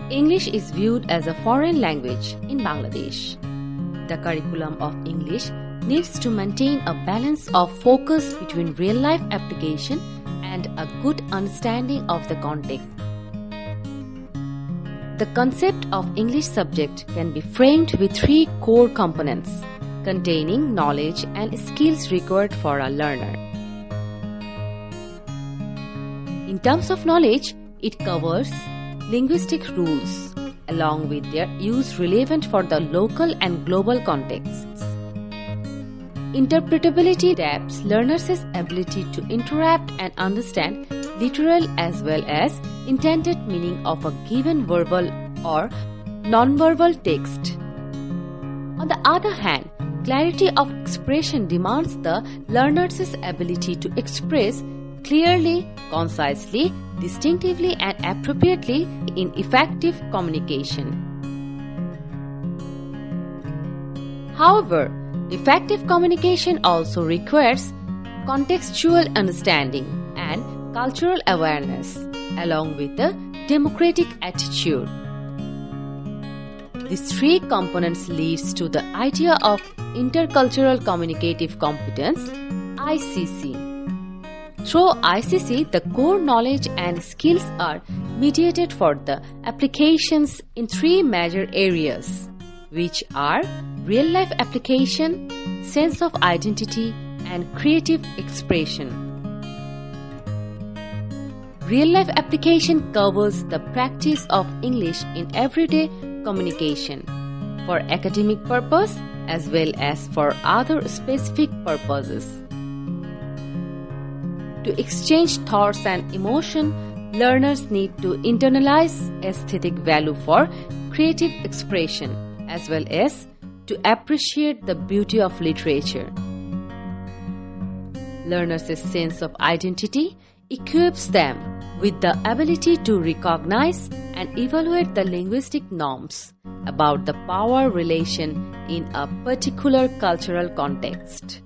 English is viewed as a foreign language in Bangladesh. The curriculum of English needs to maintain a balance of focus between real-life application and a good understanding of the context. The concept of English subject can be framed with three core components containing knowledge and skills required for a learner. In terms of knowledge, it covers linguistic rules, along with their use relevant for the local and global contexts. Interpretability adapts learners' ability to interpret and understand literal as well as intended meaning of a given verbal or non-verbal text. On the other hand, clarity of expression demands the learner's ability to express clearly, concisely, distinctively and appropriately in effective communication. However, effective communication also requires contextual understanding and cultural awareness, along with a democratic attitude. These three components leads to the idea of intercultural communicative competence, ICC. Through ICC, the core knowledge and skills are mediated for the applications in three major areas, which are real-life application, sense of identity, and creative expression. Real-life application covers the practice of English in everyday communication for academic purpose as well as for other specific purposes. To exchange thoughts and emotion, learners need to internalize aesthetic value for creative expression as well as to appreciate the beauty of literature. Learners' sense of identity equips them with the ability to recognize and evaluate the linguistic norms about the power relation in a particular cultural context.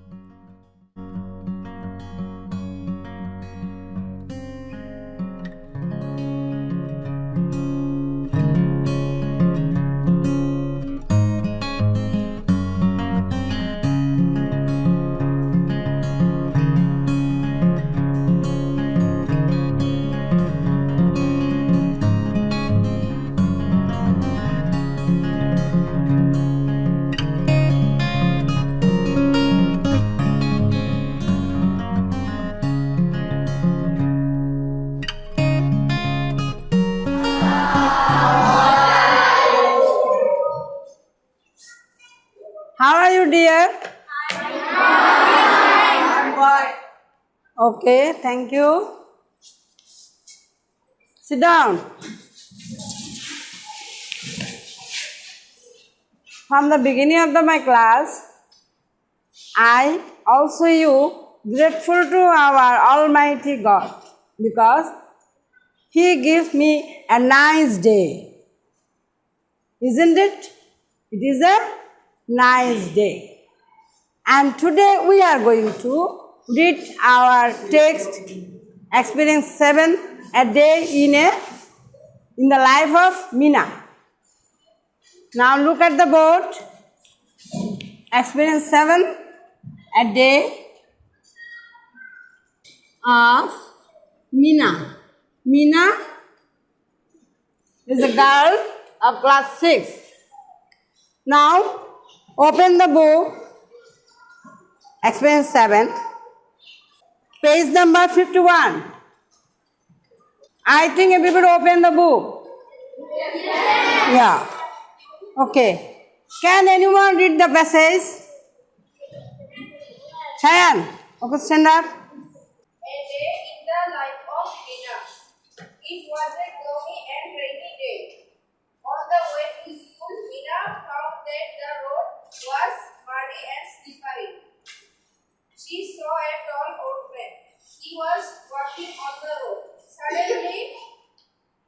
How are you, dear? Okay, thank you. Sit down. From the beginning of my class, I also you grateful to our Almighty God because He gives me a nice day. Isn't it? It is a nice day. And today we are going to read our text, Experience 7, a day in the life of Meena. Now look at the board. Experience 7, a day of Meena. Meena is a girl of class 6. Now open the book, Experience 7, page number 51. I think everybody open the book. Yeah. Okay. Can anyone read the passage? Chayan, okay, stand up. A day in the life of Meena. It was a gloomy and rainy day. On the way to school, Meena found that the road was muddy and slippery. She saw a tall old man. He was walking on the road. Suddenly,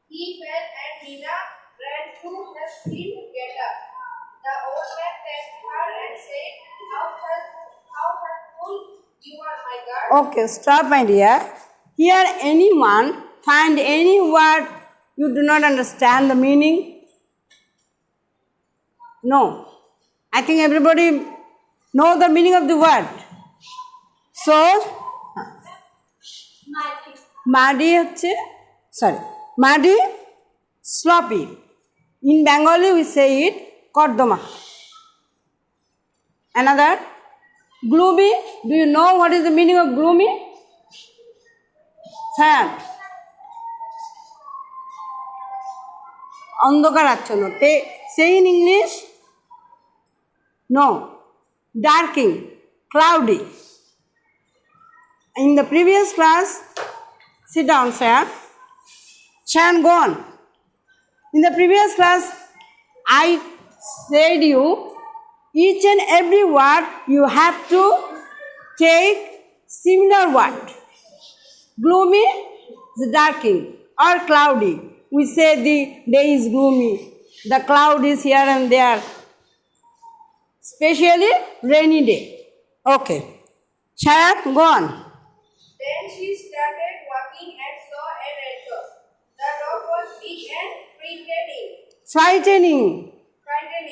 he fell and Nina ran to help him get up. The old man thanked her and said, how helpful you are, my girl. Okay, stop, my dear. Here, anyone find any word you do not understand the meaning? No. I think everybody know the meaning of the word. So, muddy হচ্ছে muddy, sloppy. In Bengali we say it kordoma. Another, gloomy. Do you know what is the meaning of gloomy? Sad. অন্ধকার আচ্ছন্ন. Say in English. No. Darking, cloudy. In the previous class, sit down, Sam. Shan, go on. In the previous class, I said you, each and every word you have to take similar word. Gloomy is darking or cloudy. We say the day is gloomy. The cloud is here and there. Especially rainy day. Okay. Shayan, go on. Then she started walking and saw a red dog. The dog was big and frightening. Frightening.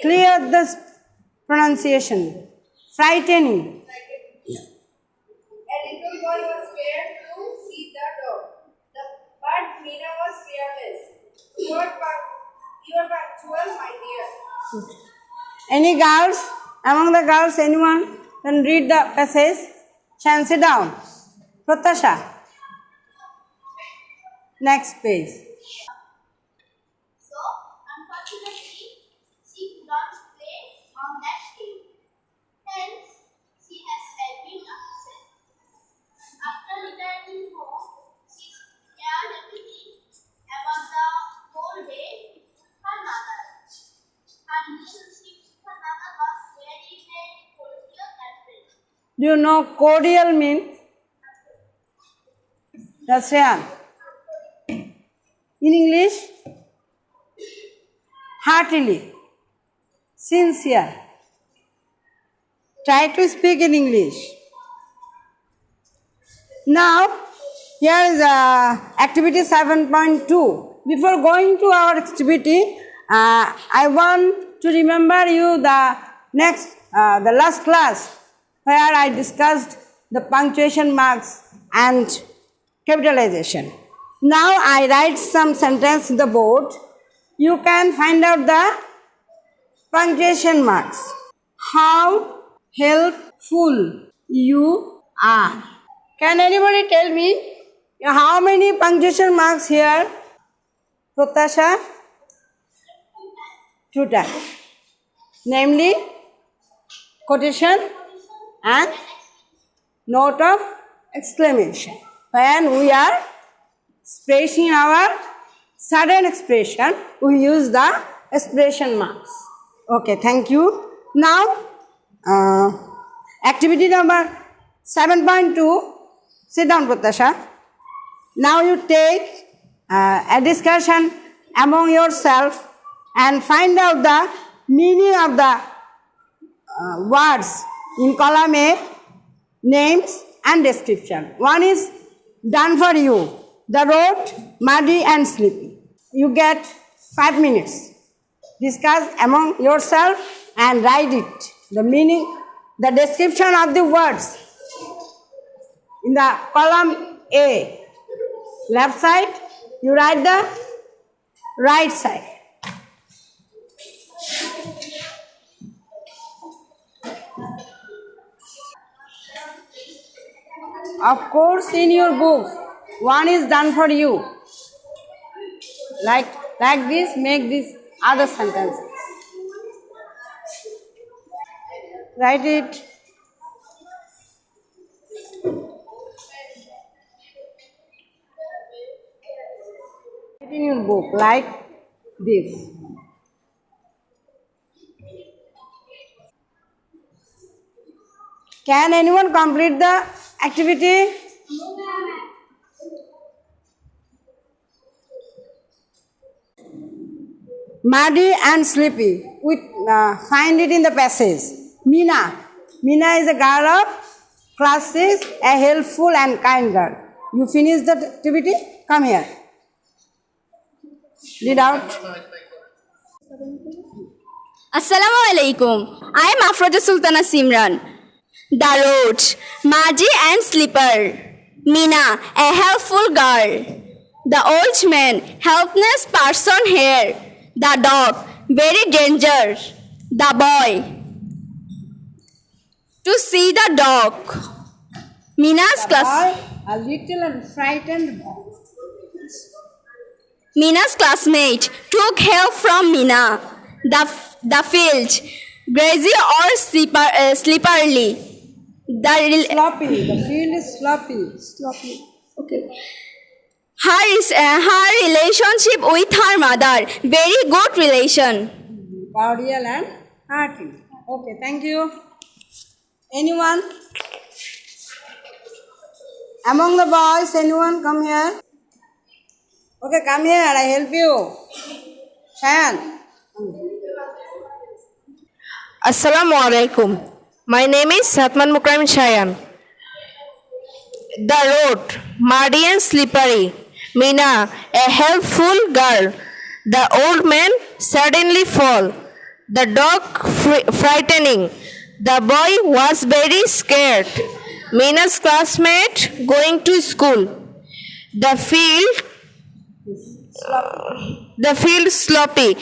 Clear the pronunciation. Frightening. A little boy was scared to see the dog. But Meena was fearless. You are punctual, my dear. Any girls? Among the girls, anyone can read the passage? Shan, sit down. Pratasha. Next page. So, unfortunately, she could not play on that day. Hence, she has been upset. After returning home, she shared everything about the whole day with her mother. Her relationship with her mother was very, very cordial and friendly. Do you know cordial means? That's Shan. In English, heartily, sincere. Try to speak in English. Now, here is activity 7.2. Before going to our activity, I want to remember you the last class where I discussed the punctuation marks and capitalization. Now I write some sentence on the board. You can find out the punctuation marks. How helpful you are. Can anybody tell me how many punctuation marks here? Pratasha? 2 times. Namely, quotation and note of exclamation. When we are expressing our sudden expression, we use the expression marks. Okay, thank you. Now, activity number 7.2. Sit down, Pratasha. Now you take a discussion among yourself and find out the meaning of the words in column A, names and description. One is done for you. The road, muddy and sleepy. You get 5 minutes. Discuss among yourself and write it. The meaning, the description of the words. In the column A, left side, you write the right side. Of course, in your books, one is done for you. Like this, make this other sentences. Write it. Write in your book like this. Can anyone complete the activity? Muddy and sleepy. We find it in the passage. Meena. Meena is a girl of class 6, a helpful and kind girl. You finish the activity? Come here. Read out. Assalamu alaikum. I am Afroja Sultana Simran. The road, muddy and slipper. Meena, a helpful girl. The old man, helpless person here. The dog, very danger. The boy. To see the dog. Meena's class. Boy, a little and frightened boy. Meena's classmate took help from Meena. The field, grassy or slippery. Sloppy. The field is sloppy. Okay. Her relationship with her mother, very good relation. Cordial and hearty. Okay, thank you. Anyone? Among the boys, anyone come here? Okay, come here, I help you. Shayan. Assalamu alaikum. My name is Satman Mukram Shayan. The road, muddy and slippery. Meena, a helpful girl. The old man suddenly fall. The dog frightening. The boy was very scared. Meena's classmate going to school. The field sloppy.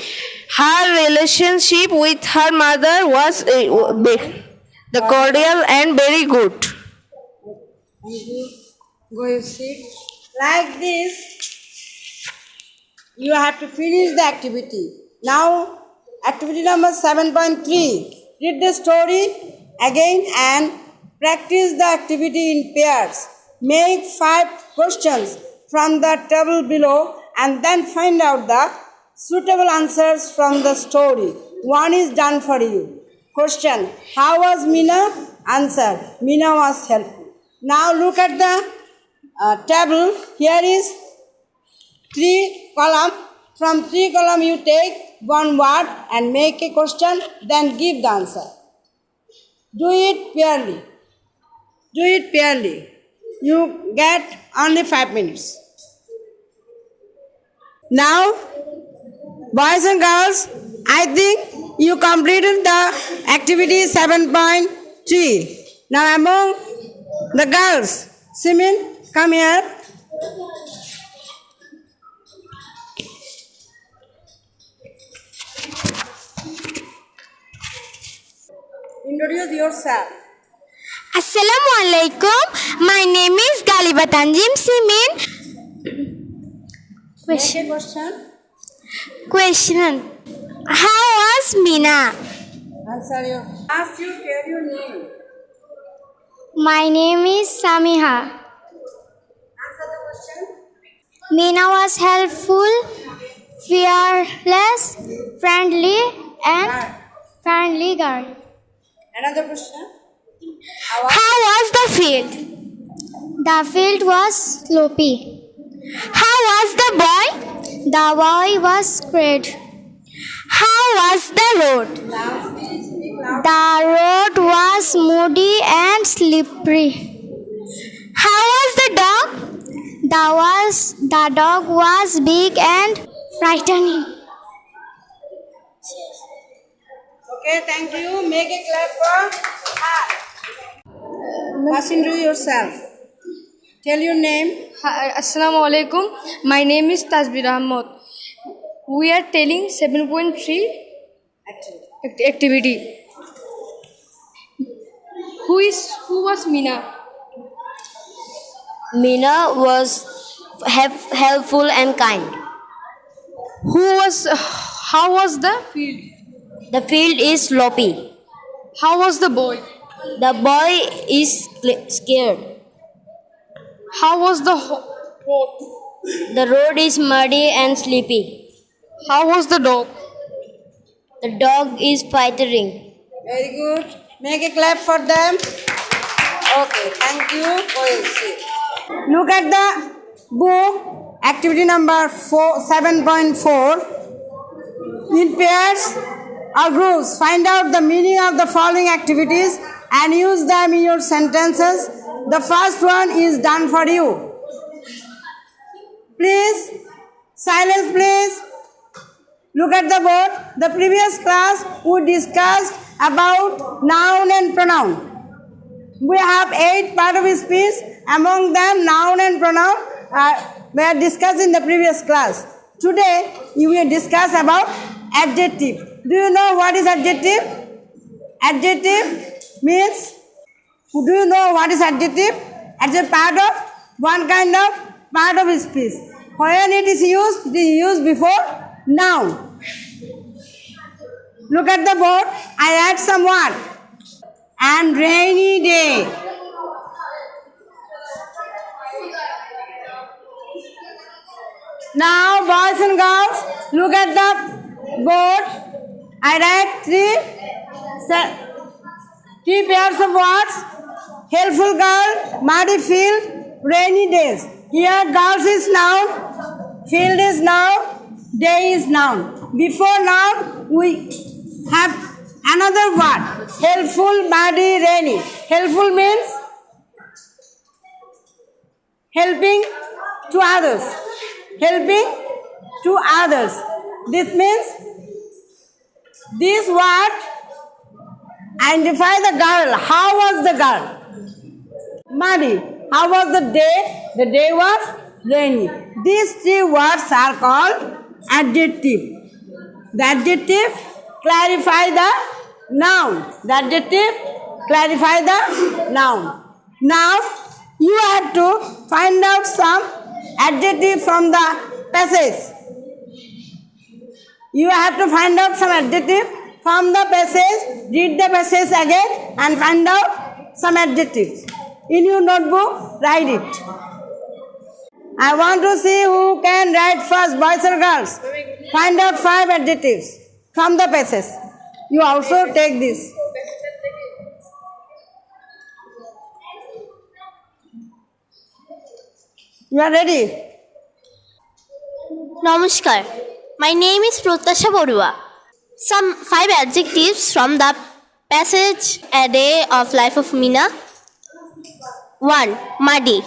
Her relationship with her mother was the cordial and very good. Thank you. Go you sit. Like this, you have to finish the activity. Now, activity number 7.3. Read the story again and practice the activity in pairs. Make 5 questions from the table below and then find out the suitable answers from the story. One is done for you. Question: how was Meena? Answer: Meena was helpful. Now look at the table. Here is 3 columns. From 3 columns you take 1 word and make a question, then give the answer. Do it fairly. You get only 5 minutes. Now, boys and girls, I think you completed the activity 7.3. Now among the girls, Simin, come here. Introduce yourself. Assalamu alaikum. My name is Galiba Tanjim Simin. Make a question. Question: how was Meena? Answer your. Ask you, tell your name. My name is Samiha. Answer the question. Meena was helpful, fearless, friendly girl. Another question. How was the field? The field was sloppy. How was the boy? The boy was great. How was the road? The road was muddy and slippery. How was the dog? The dog was big and frightening. Okay, thank you. Make a clap for her. Pass into yourself. Tell your name. Assalamu alaikum. My name is Tasbir Ahmad. We are telling 7.3 activity. Who was Meena? Meena was helpful and kind. How was the field? The field is sloppy. How was the boy? The boy is scared. How was the road? The road is muddy and sleepy. How was the dog? The dog is fighting. Very good. Make a clap for them. Okay, thank you. Look at the book, activity number 7.4. In pairs or groups, find out the meaning of the following activities and use them in your sentences. The first one is done for you. Please, silence please. Look at the board. The previous class we discussed about noun and pronoun. We have 8 parts of speech. Among them, noun and pronoun were discussed in the previous class. Today, we will discuss about adjective. Do you know what is adjective? Adjective means, do you know what is adjective? It's a part of one kind of part of speech. When it is used before noun. Look at the board. I add some word. And rainy day. Now, boys and girls, look at the board. I write three pairs of words. Helpful girl, muddy field, rainy days. Here, girls is noun, field is noun, day is noun. Before noun, we have another word. Helpful, muddy, rainy. Helpful means helping to others. Helping to others. This means this word identify the girl. How was the girl? Muddy. How was the day? The day was rainy. These 3 words are called adjective. The adjective clarify the noun. The adjective clarify the noun. Now you have to find out some adjective from the passage. You have to find out some adjective from the passage. Read the passage again and find out some adjectives. In your notebook, write it. I want to see who can write first, boys or girls. Find out 5 adjectives from the passage. You also take this. You are ready? Namaskar. My name is Protasha Borua. Some 5 adjectives from the passage A Day of Life of Meena. 1. Muddy.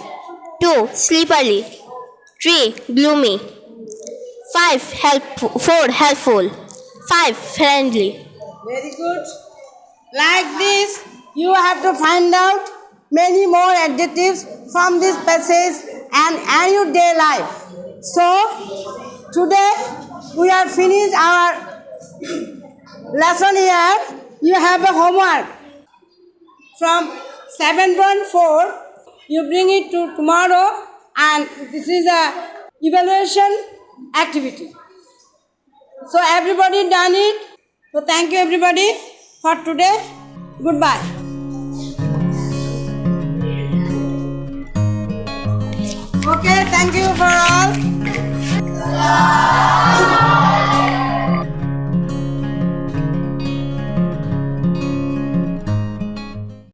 2. Slippery. 3. Gloomy. 4. Helpful. 5. Friendly. Very good. Like this, you have to find out many more adjectives from this passage and your day life. So, today we have finished our lesson here. You have a homework from 7.4. You bring it to tomorrow, and this is a evaluation activity. So everybody done it. So thank you everybody for today. Goodbye. Okay, thank you for all.